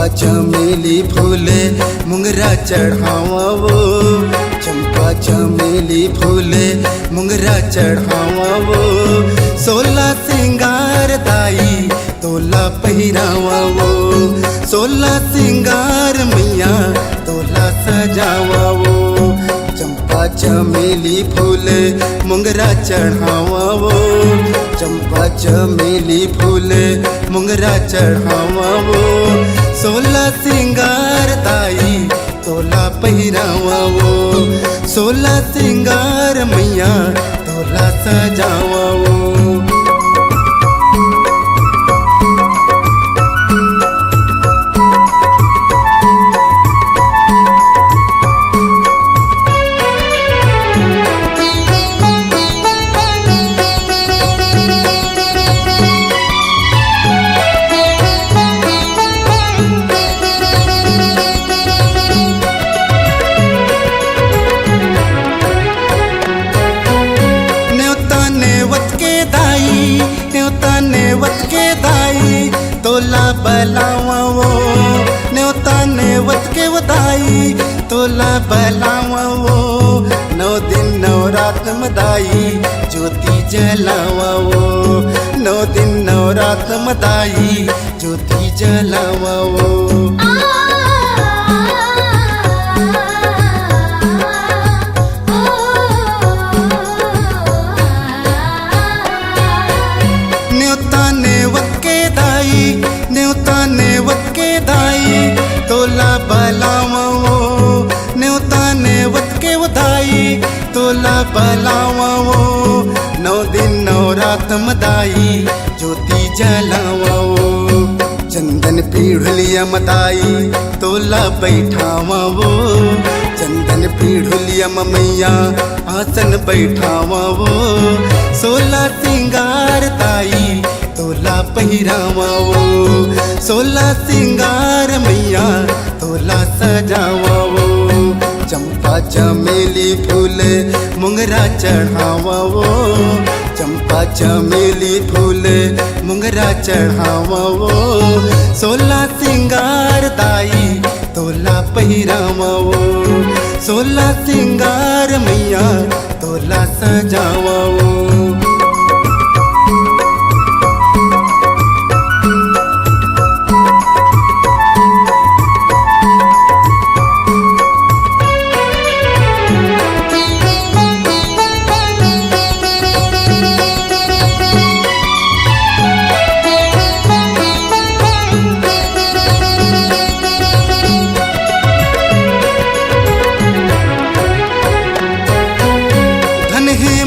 चंपा चमेली फूले मुंगरा चढ़ावा वो, चंपा चमेली फूले मुंगरा चढ़ावा वो, 16 सिंगार दाई तोला पहिरावा वो, 16 सिंगार मैया तोला सजावा वो, चंपा चमेली फूले मुंगरा चढ़ावा वो, चंपा चमेली फूले मुंगरा चढ़ावा वो, 16 सिंगार दाई तोला पहिरावा वो, 16 सिंगार मैया तोला सजावा वो। नेवत के दाई तोला बलावा वो, न्योता नेवत के दाई तोला बलावा वो, 9 दिन 9 रात मदाई ज्योति जलावा वो, 9 दिन 9 रात मदाई ज्योति जलावा वो। न्योता नेवत के दाई तोला बलावा वो, न्योता नेवत के दाई तोला बलावा वो, 9 दिन 9 रात मदाई ज्योति जलावा वो, चंदन पीढ़ुलिया मदाई तोला बैठावा वो, चंदन पीढ़ुलिया मैया आसन बैठावा वो, 16 सिंगार दाई तोला पहिरावा वो, 16 सिंगार मैया तोला सजावा वो, चंपा चमेली फूले मुंगरा चढ़ावा वो, चंपा चमेली फूले मुंगरा चढ़ावा वो, 16 सिंगार दाई तोला पहिरावा वो, 16 सिंगार मैया तोला सजावा वो।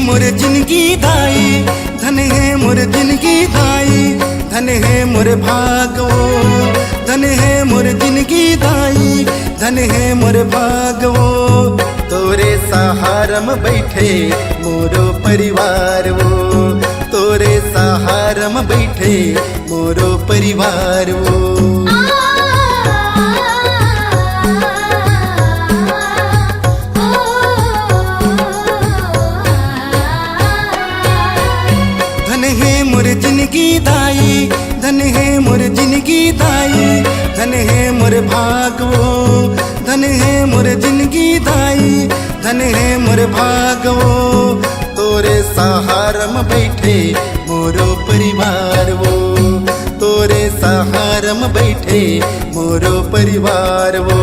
मोर जिंदगी दाई धन है मोर जिंदगी दाई, धन है मोर भागो, धन है मोर जिंदगी दाई, धन है मोर भागो, तोरे सहारम बैठे मोरो परिवार वो, तोरे सहारम बैठे मोरो परिवार वो। मोर जिंदगी दाई धन है मोर जिंदगी दाई, धन है मोर भागो, धन है मोर जिंदगी दाई, धन है मोर भागो, तोरे सहारम बैठे मोरो परिवार वो, तोरे सहारम बैठे मोरो परिवार वो,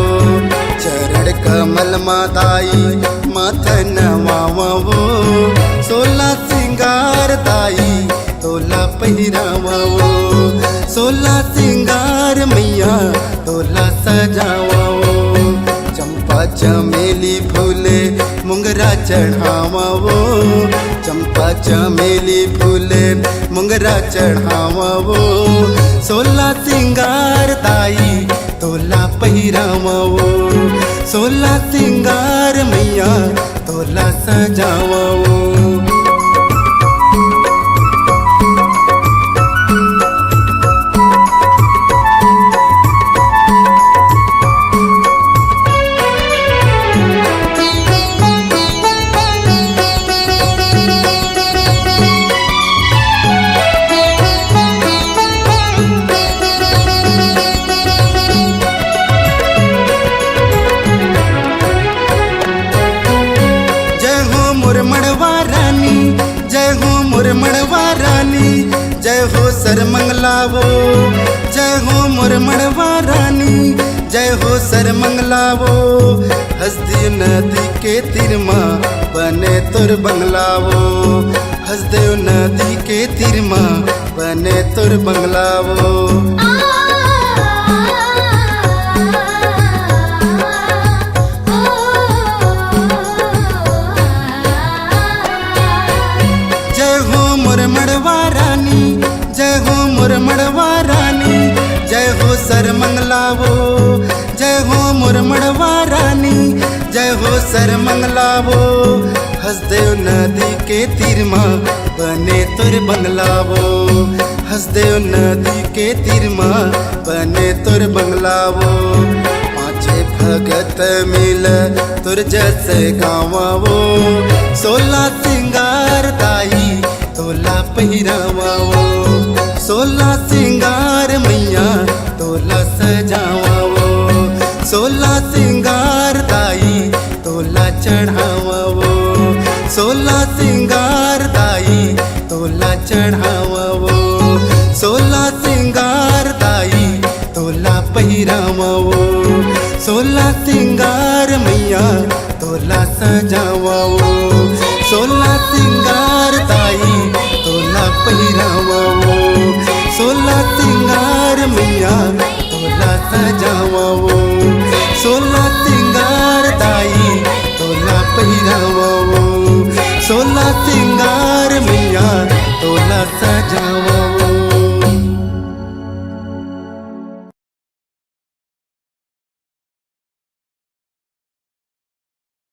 चरण कमल मादाई माथा नवावा वो, 16 सिंगार दाई तोला पहिरावा वो, 16 सिंगार मैया तोला सजावा वो, चंपा चमेली फूले मुंगरा चढ़ावा वो, चंपा चमेली फूले मुंगरा चढ़ावा वो, 16 सिंगार दाई तोला पहिरावा वो, 16 सिंगार मैया तोला सजावा वो। मड़वा रानी जय हो सर मंगलावो हसदेव नदी के तीर माँ बने तोर बंगलावो हसदेव नदी के तीर माँ बने तोर बंगलावो जय हो मोर मड़वा रानी जय हो मोर मड़वा रानी जय हो सर मंगलावो जय हो मोर मड़वा रानी जय हो सर मंगलावो हसदेव नदी के तीर माँ बने तोर बंगलावो हसदेव नदी के तीर माँ बने तोर बंगलावो पाँचे भगत मिल तोर जैसे गाँवो 16 सिंगार दाई तोला पहिरावो 16 सिंगार मैया तोला सजावो 16 सिंगार दाई तोला चढ़ावो 16 सिंगार दाई तोला चढ़ावो 16 सिंगार दाई तोला पहिरावो 16 सिंगार मैया तोला सजावो 16 सिंगार दाई तोला पहिरावो 16 सिंगार मैया तोला सजावो 16 सिंगार दाई तोला पहिरावो 16 सिंगार मैया तोला सजावो।